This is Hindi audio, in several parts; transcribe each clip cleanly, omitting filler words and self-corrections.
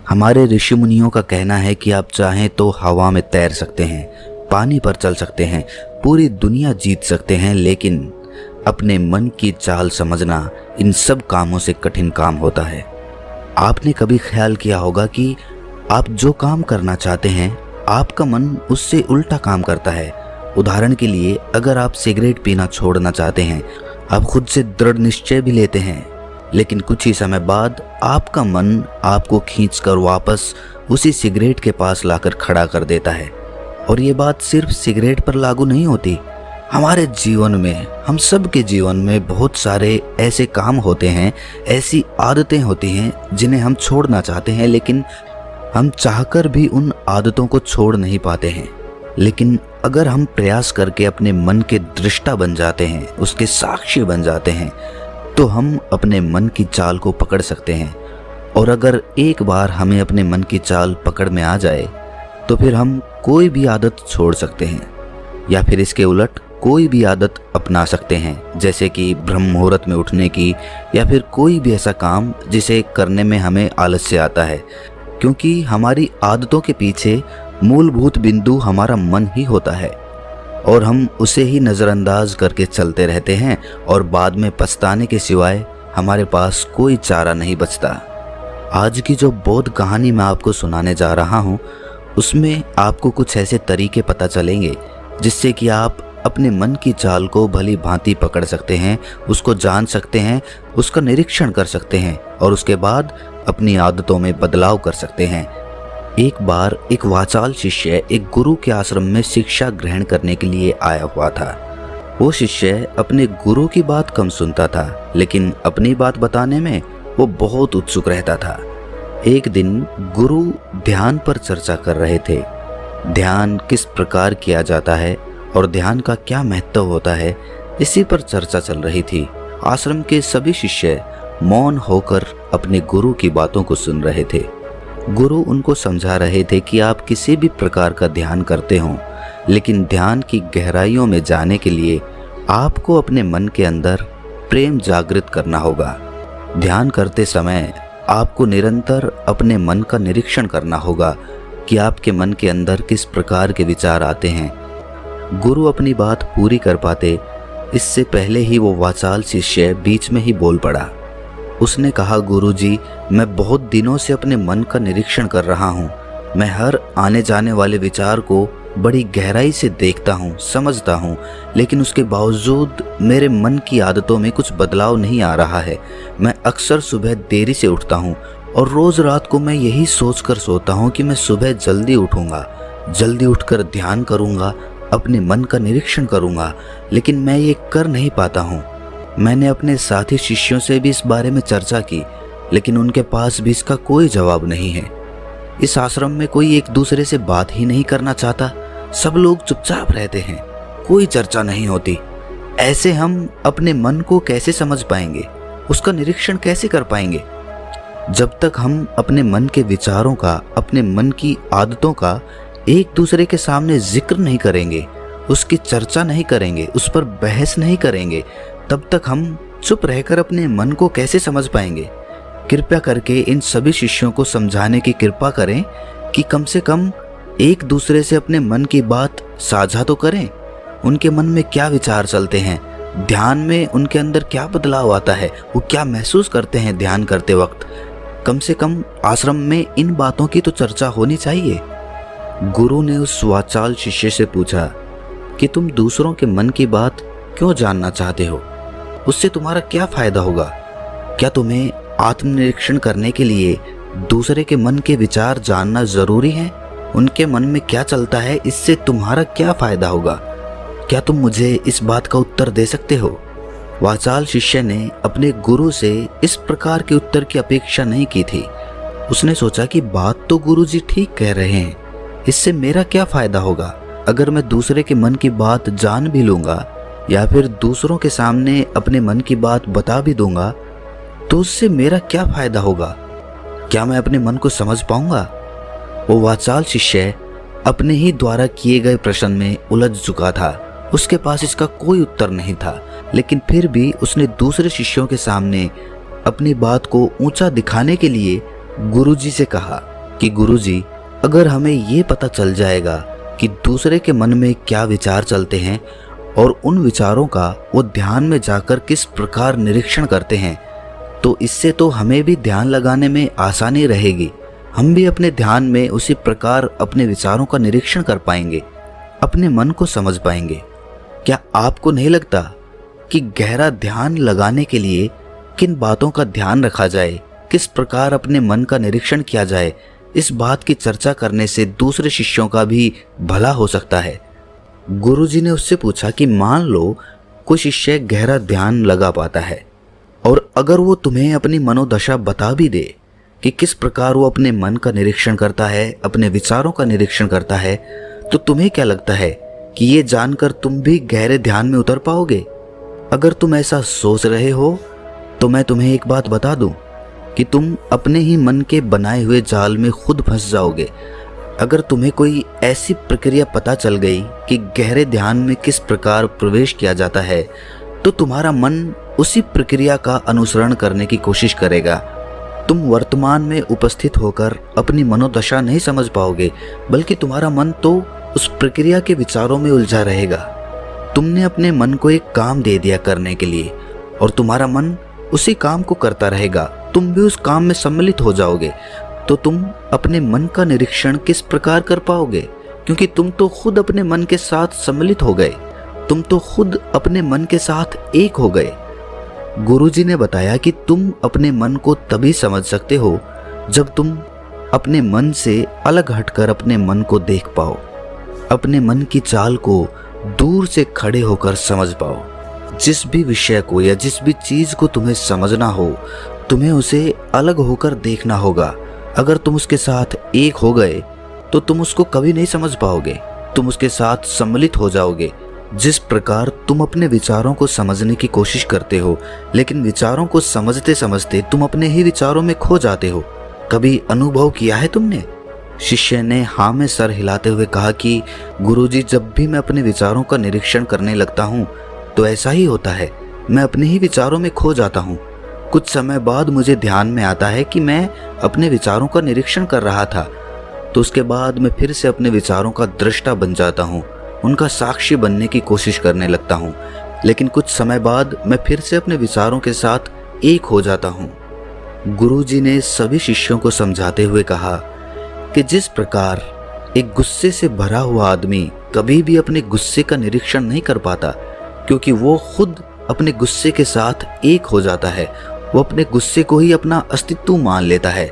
हमारे ऋषि मुनियों का कहना है कि आप चाहें तो हवा में तैर सकते हैं, पानी पर चल सकते हैं, पूरी दुनिया जीत सकते हैं, लेकिन अपने मन की चाल समझना इन सब कामों से कठिन काम होता है। आपने कभी ख्याल किया होगा कि आप जो काम करना चाहते हैं आपका मन उससे उल्टा काम करता है। उदाहरण के लिए, अगर आप सिगरेट पीना छोड़ना चाहते हैं, आप खुद से दृढ़ निश्चय भी लेते हैं, लेकिन कुछ ही समय बाद आपका मन आपको खींचकर वापस उसी सिगरेट के पास लाकर खड़ा कर देता है। और ये बात सिर्फ सिगरेट पर लागू नहीं होती। हमारे जीवन में, हम सब के जीवन में बहुत सारे ऐसे काम होते हैं, ऐसी आदतें होती हैं जिन्हें हम छोड़ना चाहते हैं, लेकिन हम चाहकर भी उन आदतों को छोड़ नहीं पाते हैं। लेकिन अगर हम प्रयास करके अपने मन के दृष्टा बन जाते हैं, उसके साक्षी बन जाते हैं, तो हम अपने मन की चाल को पकड़ सकते हैं। और अगर एक बार हमें अपने मन की चाल पकड़ में आ जाए तो फिर हम कोई भी आदत छोड़ सकते हैं, या फिर इसके उलट कोई भी आदत अपना सकते हैं, जैसे कि ब्रह्म मुहूर्त में उठने की, या फिर कोई भी ऐसा काम जिसे करने में हमें आलस्य आता है, क्योंकि हमारी आदतों के पीछे मूलभूत बिंदु हमारा मन ही होता है और हम उसे ही नज़रअंदाज करके चलते रहते हैं और बाद में पछताने के सिवाय हमारे पास कोई चारा नहीं बचता। आज की जो बोध कहानी मैं आपको सुनाने जा रहा हूँ, उसमें आपको कुछ ऐसे तरीके पता चलेंगे जिससे कि आप अपने मन की चाल को भली भांति पकड़ सकते हैं, उसको जान सकते हैं, उसका निरीक्षण कर सकते हैं और उसके बाद अपनी आदतों में बदलाव कर सकते हैं। एक बार एक वाचाल शिष्य एक गुरु के आश्रम में शिक्षा ग्रहण करने के लिए आया हुआ था। वो शिष्य अपने गुरु की बात कम सुनता था, लेकिन अपनी बात बताने में वो बहुत उत्सुक रहता था। एक दिन गुरु ध्यान पर चर्चा कर रहे थे। ध्यान किस प्रकार किया जाता है और ध्यान का क्या महत्व होता है, इसी पर चर्चा चल रही थी। आश्रम के सभी शिष्य मौन होकर अपने गुरु की बातों को सुन रहे थे। गुरु उनको समझा रहे थे कि आप किसी भी प्रकार का ध्यान करते हो, लेकिन ध्यान की गहराइयों में जाने के लिए आपको अपने मन के अंदर प्रेम जागृत करना होगा। ध्यान करते समय आपको निरंतर अपने मन का निरीक्षण करना होगा कि आपके मन के अंदर किस प्रकार के विचार आते हैं। गुरु अपनी बात पूरी कर पाते इससे पहले ही वो वाचाल शिष्य बीच में ही बोल पड़ा। उसने कहा, गुरुजी, मैं बहुत दिनों से अपने मन का निरीक्षण कर रहा हूँ। मैं हर आने जाने वाले विचार को बड़ी गहराई से देखता हूँ, समझता हूँ, लेकिन उसके बावजूद मेरे मन की आदतों में कुछ बदलाव नहीं आ रहा है। मैं अक्सर सुबह देरी से उठता हूँ और रोज रात को मैं यही सोचकर सोता हूँ कि मैं सुबह जल्दी उठूँगा, जल्दी उठकर ध्यान करूँगा, अपने मन का निरीक्षण करूँगा, लेकिन मैं ये कर नहीं पाता हूँ। मैंने अपने साथी शिष्यों से भी इस बारे में चर्चा की, लेकिन उनके पास भी इसका कोई जवाब नहीं है। इस आश्रम में कोई एक दूसरे से बात ही नहीं करना चाहता, सब लोग चुपचाप रहते हैं, कोई चर्चा नहीं होती। ऐसे हम अपने मन को कैसे समझ पाएंगे, उसका निरीक्षण कैसे कर पाएंगे? जब तक हम अपने मन के विचारों का, अपने मन की आदतों का एक दूसरे के सामने जिक्र नहीं करेंगे, उसकी चर्चा नहीं करेंगे, उस पर बहस नहीं करेंगे, तब तक हम चुप रहकर अपने मन को कैसे समझ पाएंगे? कृपया करके इन सभी शिष्यों को समझाने की कृपा करें कि कम से कम एक दूसरे से अपने मन की बात साझा तो करें। उनके मन में क्या विचार चलते हैं, ध्यान में उनके अंदर क्या बदलाव आता है, वो क्या महसूस करते हैं ध्यान करते वक्त। कम से कम आश्रम में इन बातों की तो चर्चा होनी चाहिए। गुरु ने उस वाचाल शिष्य से पूछा कि तुम दूसरों के मन की बात क्यों जानना चाहते हो? उससे तुम्हारा क्या फायदा होगा? क्या तुम्हें आत्मनिरीक्षण करने के लिए दूसरे के मन के विचार जानना जरूरी है? उनके मन में क्या चलता है, इससे तुम्हारा क्या फायदा होगा? क्या तुम मुझे इस बात का उत्तर दे सकते हो? वाचाल शिष्य ने अपने गुरु से इस प्रकार के उत्तर की अपेक्षा नहीं की थी। उसने सोचा कि बात तो गुरुजी ठीक कह रहे हैं, इससे मेरा क्या फायदा होगा? अगर मैं दूसरे के मन की बात जान भी लूंगा या फिर दूसरों के सामने अपने मन की बात बता भी दूंगा, तो उससे मेरा क्या फायदा होगा? क्या मैं अपने मन को समझ पाऊंगा? वो वाचाल शिष्य अपने ही द्वारा किए गए प्रश्न में उलझ चुका था। उसके पास इसका कोई उत्तर नहीं था, लेकिन फिर भी उसने दूसरे शिष्यों के सामने अपनी बात को ऊंचा दिखाने के लिए गुरुजी से कहा, कि गुरुजी, अगर हमें ये पता चल जाएगा कि दूसरे के मन में क्या विचार चलते हैं और उन विचारों का वो ध्यान में जाकर किस प्रकार निरीक्षण करते हैं, तो इससे तो हमें भी ध्यान लगाने में आसानी रहेगी। हम भी अपने ध्यान में उसी प्रकार अपने विचारों का निरीक्षण कर पाएंगे, अपने मन को समझ पाएंगे। क्या आपको नहीं लगता कि गहरा ध्यान लगाने के लिए किन बातों का ध्यान रखा जाए, किस प्रकार अपने मन का निरीक्षण किया जाए, इस बात की चर्चा करने से दूसरे शिष्यों का भी भला हो सकता है। गुरुजी ने उससे पूछा कि मान लो कोई शिष्य गहरा ध्यान लगा पाता है और अगर वो तुम्हें अपनी मनोदशा बता भी दे कि किस प्रकार वो अपने मन का निरीक्षण करता है, अपने विचारों का निरीक्षण करता है, तो तुम्हें क्या लगता है कि ये जानकर तुम भी गहरे ध्यान में उतर पाओगे? अगर तुम ऐसा सोच रहे हो तो मैं तुम्हें एक बात बता दूं कि तुम अपने ही मन के बनाए हुए जाल में खुद फंस जाओगे। अगर तुम्हें कोई ऐसी प्रक्रिया पता चल गई कि गहरे ध्यान में किस प्रकार प्रवेश किया जाता है, तो तुम्हारा मन उसी प्रक्रिया का अनुसरण करने की कोशिश करेगा। तुम वर्तमान में उपस्थित होकर अपनी मनोदशा नहीं समझ पाओगे, बल्कि तुम्हारा मन तो उस प्रक्रिया के विचारों में उलझा रहेगा। तुमने अपने मन को एक काम दे दिया करने के लिए और तुम्हारा मन उसी काम को करता रहेगा। तुम भी उस काम में सम्मिलित हो जाओगे, तो तुम अपने मन का निरीक्षण किस प्रकार कर पाओगे? क्योंकि तुम तो खुद अपने मन के साथ सम्मिलित हो गए, तुम तो खुद अपने मन के साथ एक हो गए। गुरुजी ने बताया कि तुम अपने मन को तभी समझ सकते हो जब तुम अपने मन से अलग हटकर अपने मन को देख पाओ, अपने मन की चाल को दूर से खड़े होकर समझ पाओ। जिस भी विषय को या जिस भी चीज को तुम्हें समझना हो, तुम्हें उसे अलग होकर देखना होगा। अगर तुम उसके साथ एक हो गए तो तुम उसको कभी नहीं समझ पाओगे, तुम उसके साथ सम्मिलित हो जाओगे। जिस प्रकार तुम अपने विचारों को समझने की कोशिश करते हो, लेकिन विचारों को समझते समझते तुम अपने ही विचारों में खो जाते हो, कभी अनुभव किया है तुमने? शिष्य ने हाँ में सर हिलाते हुए कहा कि गुरुजी, जब भी मैं अपने विचारों का निरीक्षण करने लगता हूँ तो ऐसा ही होता है, मैं अपने ही विचारों में खो जाता हूँ। कुछ समय बाद मुझे ध्यान में आता है कि मैं अपने विचारों का निरीक्षण कर रहा था, तो उसके बाद मैं फिर से अपने विचारों का दृष्टा बन जाता हूँ, उनका साक्षी बनने की कोशिश करने लगता हूँ। लेकिन कुछ समय बाद मैं फिर से अपने विचारों के साथ एक हो जाता हूँ। गुरुजी ने सभी शिष्यों को समझाते हुए कहा कि जिस प्रकार एक गुस्से से भरा हुआ आदमी कभी भी अपने गुस्से का निरीक्षण नहीं कर पाता, क्योंकि वो खुद अपने गुस्से के साथ एक हो जाता है, वो अपने गुस्से को ही अपना अस्तित्व मान लेता है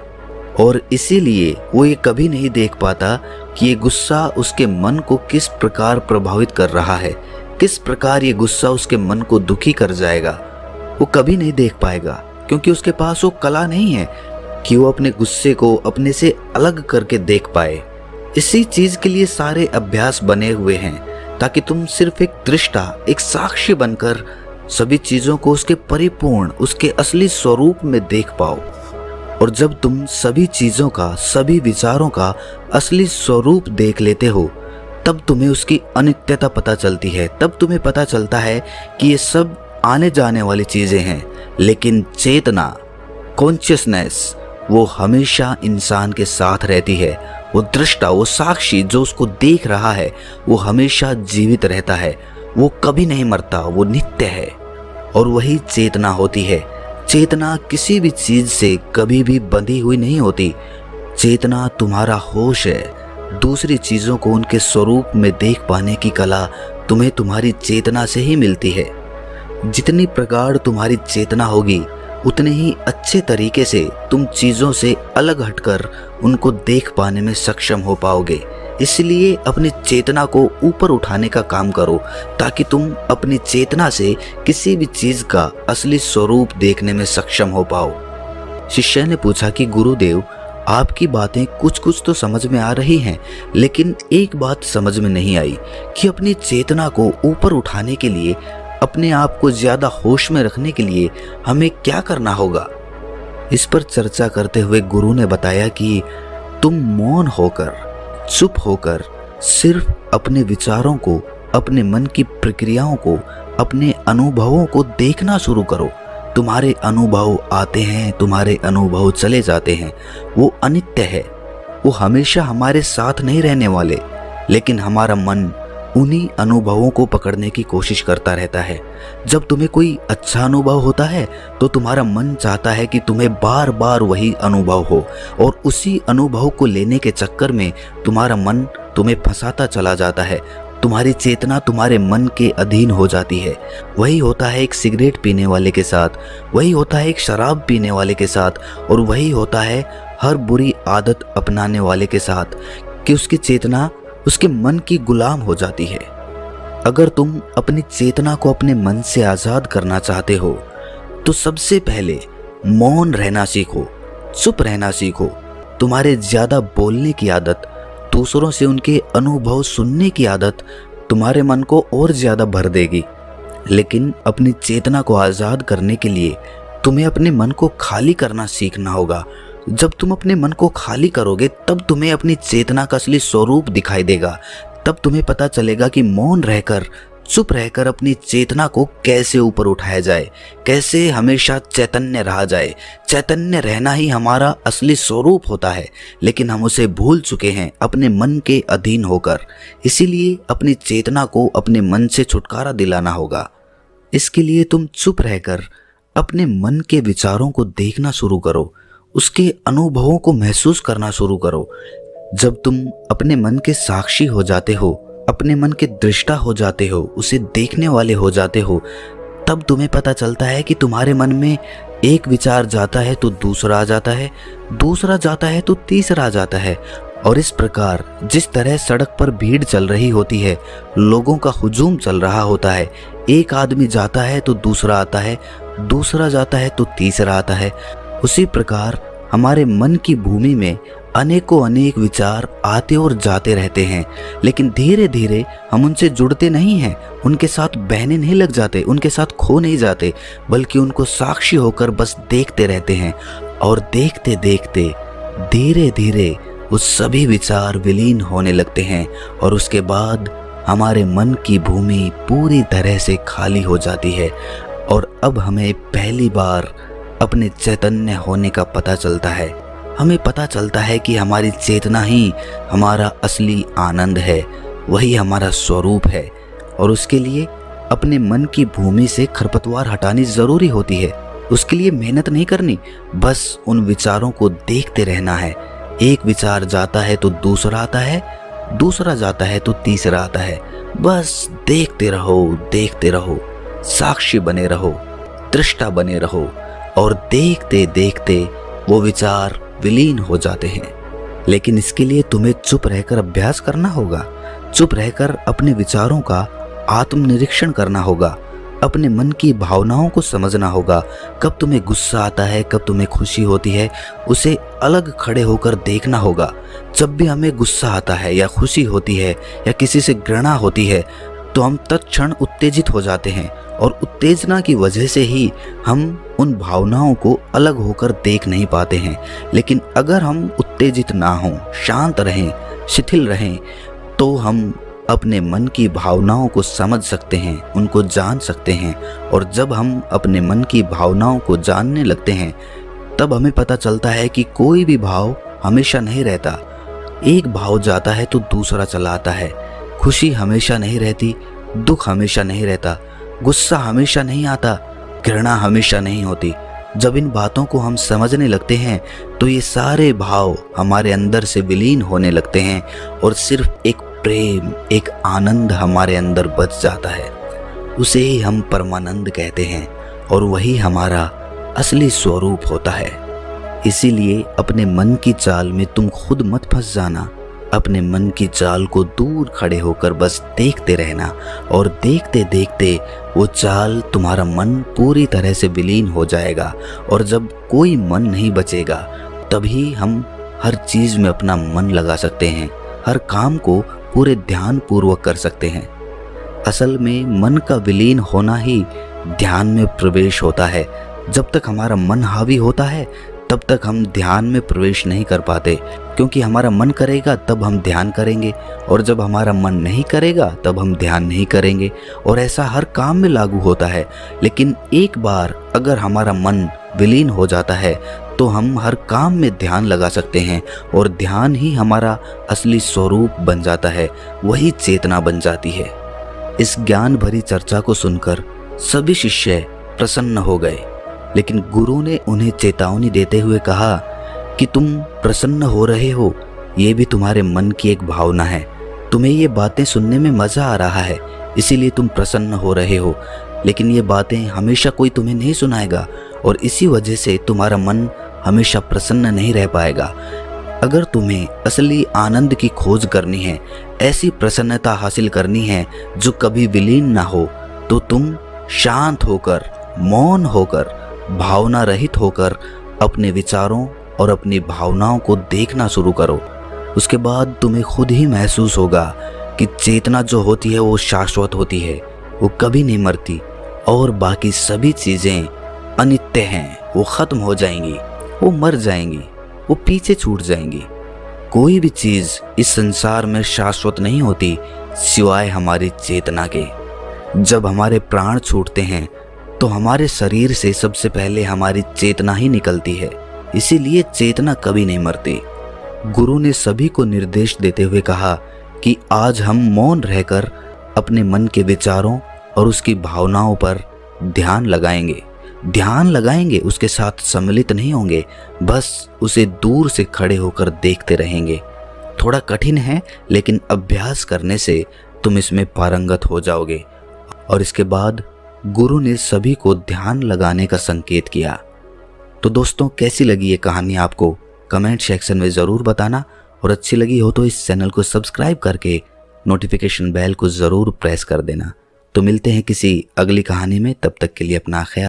और इसीलिए वो ये कभी नहीं देख पाता कि ये गुस्सा उसके मन को किस प्रकार प्रभावित कर रहा है, किस प्रकार ये गुस्सा उसके मन को दुखी कर जाएगा। वो कभी नहीं देख पाएगा, क्योंकि उसके पास वो कला नहीं है कि वो अपने गुस्से को अपने से अलग करके देख पाए। इसी चीज के लिए सारे अभ्यास बने हुए हैं, ताकि तुम सिर्फ एक दृष्टा, एक साक्षी बनकर सभी चीजों को उसके परिपूर्ण, उसके असली स्वरूप में देख पाओ। और जब तुम सभी चीजों का, सभी विचारों का असली स्वरूप देख लेते हो, तब तुम्हें उसकी अनित्यता पता चलती है। तब तुम्हें पता चलता है कि ये सब आने जाने वाली चीजें हैं, लेकिन चेतना, कॉन्शियसनेस, वो हमेशा इंसान के साथ रहती है। वो दृष्टा, वो साक्षी जो उसको देख रहा है, वो हमेशा जीवित रहता है, वो कभी नहीं मरता, वो नित्य है। और वही चेतना होती है। चेतना किसी भी चीज से कभी भी बंधी हुई नहीं होती। चेतना तुम्हारा होश है। दूसरी चीजों को उनके स्वरूप में देख पाने की कला तुम्हें तुम्हारी चेतना से ही मिलती है। जितनी प्रगाढ़ तुम्हारी चेतना होगी, उतने ही अच्छे तरीके से तुम चीजों से अलग हटकर उनको देख पाने में सक्षम हो पाओगे। इसलिए अपनी चेतना को ऊपर उठाने का काम करो, ताकि तुम अपनी चेतना से किसी भी चीज का असली स्वरूप देखने में सक्षम हो पाओ। शिष्य ने पूछा कि गुरुदेव, आपकी बातें कुछ कुछ तो समझ में आ रही हैं, लेकिन एक बात समझ में नहीं आई कि अपनी चेतना को ऊपर उठाने के लिए, अपने आप को ज्यादा होश में रखने के लिए हमें क्या करना होगा। इस पर चर्चा करते हुए गुरु ने बताया कि तुम मौन होकर, चुप होकर सिर्फ अपने विचारों को, अपने मन की प्रक्रियाओं को, अपने अनुभवों को देखना शुरू करो। तुम्हारे अनुभव आते हैं, तुम्हारे अनुभव चले जाते हैं, वो अनित्य है। वो हमेशा हमारे साथ नहीं रहने वाले, लेकिन हमारा मन उन्हीं अनुभवों को पकड़ने की कोशिश करता रहता है। जब तुम्हें कोई अच्छा अनुभव होता है तो तुम्हारा मन चाहता है कि तुम्हें बार बार वही अनुभव हो, और उसी अनुभव को लेने के चक्कर में तुम्हारा मन तुम्हें फंसाता चला जाता है। तुम्हारी चेतना तुम्हारे मन के अधीन हो जाती है। वही होता है एक सिगरेट पीने वाले के साथ, वही होता है एक शराब पीने वाले के साथ, और वही होता है हर बुरी आदत अपनाने वाले के साथ कि उसकी चेतना उसके मन की गुलाम हो जाती है। अगर तुम अपनी चेतना को अपने मन से आज़ाद करना चाहते हो तो सबसे पहले मौन रहना सीखो, चुप रहना सीखो। तुम्हारे ज़्यादा बोलने की आदत, दूसरों से उनके अनुभव सुनने की आदत तुम्हारे मन को और ज़्यादा भर देगी। लेकिन अपनी चेतना को आज़ाद करने के लिए तुम्हें अपने मन को खाली करना सीखना होगा। जब तुम अपने मन को खाली करोगे तब तुम्हें अपनी चेतना का असली स्वरूप दिखाई देगा। तब तुम्हें पता चलेगा कि मौन रहकर, चुप रहकर अपनी चेतना को कैसे ऊपर उठाया जाए, कैसे हमेशा चैतन्य रहा जाए। चैतन्य रहना ही हमारा असली स्वरूप होता है, लेकिन हम उसे भूल चुके हैं अपने मन के अधीन होकर। इसीलिए अपनी चेतना को अपने मन से छुटकारा दिलाना होगा। इसके लिए तुम चुप रहकर अपने मन के विचारों को देखना शुरू करो, उसके अनुभवों को महसूस करना शुरू करो। जब तुम अपने मन के साक्षी हो जाते हो, अपने मन के दृष्टा हो जाते हो, उसे देखने वाले हो जाते हो, तब तुम्हें पता चलता है कि तुम्हारे मन में एक विचार जाता है तो दूसरा आ जाता है, दूसरा जाता है तो तीसरा आ जाता है। और इस प्रकार जिस तरह सड़क पर भीड़ चल रही होती है, लोगों का हुजूम चल रहा होता है, एक आदमी जाता है तो दूसरा आता है, दूसरा जाता है तो तीसरा आता है, उसी प्रकार हमारे मन की भूमि में अनेकों अनेक विचार आते और जाते रहते हैं। लेकिन धीरे धीरे हम उनसे जुड़ते नहीं हैं, उनके साथ बहने नहीं लग जाते, उनके साथ खो नहीं जाते, बल्कि उनको साक्षी होकर बस देखते रहते हैं। और देखते देखते धीरे धीरे वो सभी विचार विलीन होने लगते हैं, और उसके बाद हमारे मन की भूमि पूरी तरह से खाली हो जाती है। और अब हमें पहली बार अपने चैतन्य होने का पता चलता है। हमें पता चलता है कि हमारी चेतना ही हमारा असली आनंद है, वही हमारा स्वरूप है। और उसके लिए अपने मन की भूमि से खरपतवार हटानी ज़रूरी होती है। उसके लिए मेहनत नहीं करनी, बस उन विचारों को देखते रहना है। एक विचार जाता है तो दूसरा आता है, दूसरा जाता है तो तीसरा आता है। बस देखते रहो, देखते रहो, साक्षी बने रहो, दृष्टा बने रहो, और देखते देखते वो विचार विलीन हो जाते हैं। लेकिन इसके लिए तुम्हें चुप रहकर अभ्यास करना होगा। चुप रहकर अपने विचारों का आत्मनिरीक्षण करना होगा, अपने मन की भावनाओं को समझना होगा। कब तुम्हें गुस्सा आता है, कब तुम्हें खुशी होती है, उसे अलग खड़े होकर देखना होगा। जब भी हमें गुस्सा आता है या खुशी होती है या किसी से घृणा होती है तो हम तत्क्षण उत्तेजित हो जाते हैं, और उत्तेजना की वजह से ही हम उन भावनाओं को अलग होकर देख नहीं पाते हैं। लेकिन अगर हम उत्तेजित ना हों, शांत रहें, शिथिल रहें, तो हम अपने मन की भावनाओं को समझ सकते हैं, उनको जान सकते हैं। और जब हम अपने मन की भावनाओं को जानने लगते हैं तब हमें पता चलता है कि कोई भी भाव हमेशा नहीं रहता। एक भाव जाता है तो दूसरा चला आता है। खुशी हमेशा नहीं रहती, दुख हमेशा नहीं रहता, गुस्सा हमेशा नहीं आता, घृणा हमेशा नहीं होती। जब इन बातों को हम समझने लगते हैं तो ये सारे भाव हमारे अंदर से विलीन होने लगते हैं, और सिर्फ एक प्रेम, एक आनंद हमारे अंदर बच जाता है। उसे ही हम परमानंद कहते हैं, और वही हमारा असली स्वरूप होता है। इसीलिए अपने मन की चाल में तुम खुद मत फंस जाना। अपने मन की चाल को दूर खड़े होकर बस देखते रहना, और देखते देखते वो चाल, तुम्हारा मन पूरी तरह से विलीन हो जाएगा। और जब कोई मन नहीं बचेगा तभी हम हर चीज़ में अपना मन लगा सकते हैं, हर काम को पूरे ध्यान पूर्वक कर सकते हैं। असल में मन का विलीन होना ही ध्यान में प्रवेश होता है। जब तक हमारा मन हावी होता है तब तक हम ध्यान में प्रवेश नहीं कर पाते, क्योंकि हमारा मन करेगा तब हम ध्यान करेंगे, और जब हमारा मन नहीं करेगा तब हम ध्यान नहीं करेंगे। और ऐसा हर काम में लागू होता है। लेकिन एक बार अगर हमारा मन विलीन हो जाता है तो हम हर काम में ध्यान लगा सकते हैं, और ध्यान ही हमारा असली स्वरूप बन जाता है, वही चेतना बन जाती है। इस ज्ञान भरी चर्चा को सुनकर सभी शिष्य प्रसन्न हो गए, लेकिन गुरु ने उन्हें चेतावनी देते हुए कहा कि तुम प्रसन्न हो रहे हो, ये भी तुम्हारे मन की एक भावना है। तुम्हें ये बातें सुनने में मज़ा आ रहा है, इसीलिए तुम प्रसन्न हो रहे हो, लेकिन ये बातें हमेशा कोई तुम्हें नहीं सुनाएगा, और इसी वजह से तुम्हारा मन हमेशा प्रसन्न नहीं रह पाएगा। अगर तुम्हें असली आनंद की खोज करनी है, ऐसी प्रसन्नता हासिल करनी है जो कभी विलीन ना हो, तो तुम शांत होकर, मौन होकर, भावना रहित होकर अपने विचारों और अपनी भावनाओं को देखना शुरू करो। उसके बाद तुम्हें खुद ही महसूस होगा कि चेतना जो होती है वो शाश्वत होती है, वो कभी नहीं मरती, और बाकी सभी चीज़ें अनित्य हैं, वो ख़त्म हो जाएंगी, वो मर जाएंगी, वो पीछे छूट जाएंगी। कोई भी चीज़ इस संसार में शाश्वत नहीं होती सिवाय हमारी चेतना के। जब हमारे प्राण छूटते हैं तो हमारे शरीर से सबसे पहले हमारी चेतना ही निकलती है, इसीलिए चेतना कभी नहीं मरती। गुरु ने सभी को निर्देश देते हुए कहा कि आज हम मौन रहकर अपने मन के विचारों और उसकी भावनाओं पर ध्यान लगाएंगे, उसके साथ सम्मिलित नहीं होंगे, बस उसे दूर से खड़े होकर देखते रहेंगे। थोड़ा कठिन है, लेकिन अभ्यास करने से तुम इसमें पारंगत हो जाओगे। और इसके बाद गुरु ने सभी को ध्यान लगाने का संकेत किया। तो दोस्तों, कैसी लगी ये कहानी आपको कमेंट सेक्शन में ज़रूर बताना, और अच्छी लगी हो तो इस चैनल को सब्सक्राइब करके नोटिफिकेशन बेल को ज़रूर प्रेस कर देना। तो मिलते हैं किसी अगली कहानी में, तब तक के लिए अपना ख्याल